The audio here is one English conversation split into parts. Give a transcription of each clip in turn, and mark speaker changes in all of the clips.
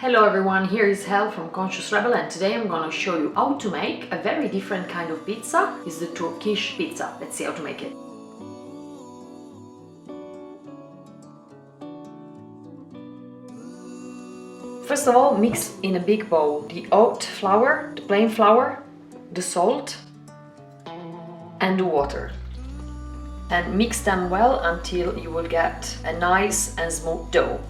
Speaker 1: Hello everyone, here is Hel from Conscious Rebhell, and today I'm gonna show you how to make a very different kind of pizza. It's the Turkish pizza. Let's see how to make it. First of all, mix in a big bowl the oat flour, the plain flour, the salt and the water. And mix them well until you will get a nice and smooth dough.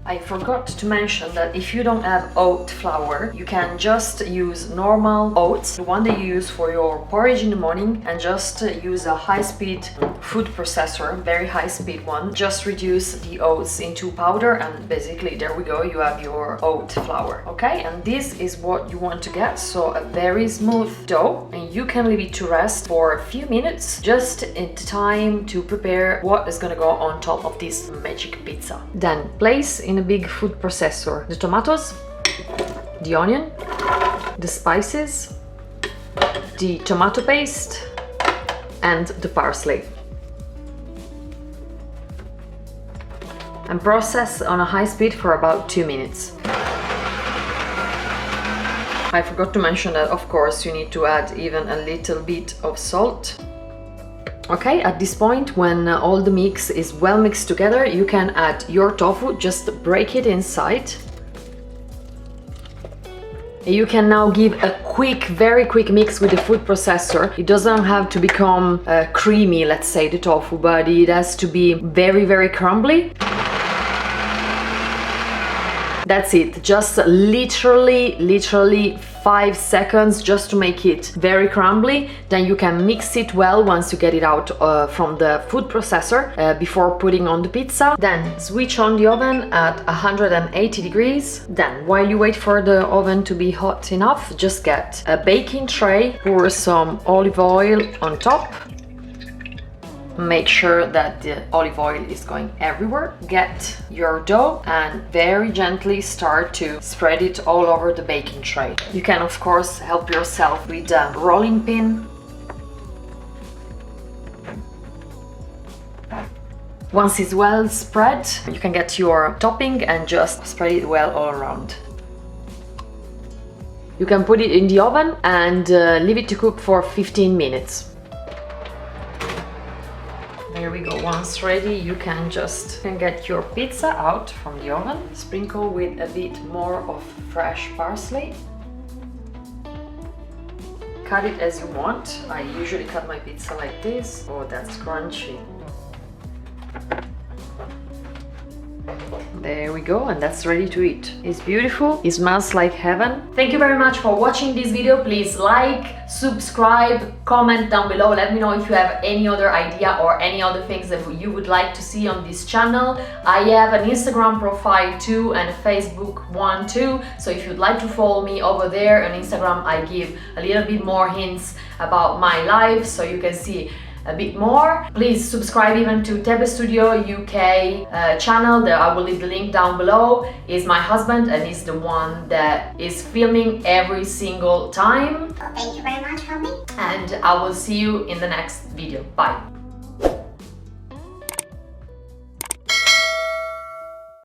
Speaker 1: I forgot to mention that if you don't have oat flour, you can just use normal oats, the one that you use for your porridge in the morning, and just use a high-speed food processor, very high-speed one. Just reduce the oats into powder and basically there we go, you have your oat flour. Okay, and this is what you want to get, so a very smooth dough, and you can leave it to rest for a few minutes, just in time to prepare what is gonna go on top of this magic pizza. Then place in a big food processor the tomatoes, the onion, the spices, the tomato paste and the parsley, and process on a high speed for about 2 minutes. I forgot to mention that of course you need to add even a little bit of salt. Okay, at this point, when all the mix is well mixed together, you can add your tofu, just break it inside. You can now give a quick, very quick mix with the food processor. It doesn't have to become creamy, let's say, the tofu, but it has to be very, very crumbly. That's it, just literally 5 seconds just to make it very crumbly. Then you can mix it well once you get it out from the food processor before putting on the pizza. Then switch on the oven at 180 degrees. Then while you wait for the oven to be hot enough, just get a baking tray, pour some olive oil on top. Make sure that the olive oil is going everywhere. Get your dough and very gently start to spread it all over the baking tray. You can of course help yourself with a rolling pin. Once it's well spread, you can get your topping and just spread it well all around. You can put it in the oven and leave it to cook for 15 minutes. There we go, once ready, you can get your pizza out from the oven. Sprinkle with a bit more of fresh parsley. Cut it as you want. I usually cut my pizza like this. Oh, that's crunchy. There we go, and that's ready to eat. It's beautiful, it smells like heaven. Thank you very much for watching this video. Please like, subscribe, comment down below. Let me know if you have any other idea or any other things that you would like to see on this channel. I have an Instagram profile too and a Facebook one too. So if you'd like to follow me over there on Instagram, I give a little bit more hints about my life so you can see a bit more. Please subscribe even to tbsp UK channel. That I will leave the link down below. Is my husband and he's the one that is filming every single time.
Speaker 2: Thank you very much for me.
Speaker 1: And I will see you in the next video. Bye.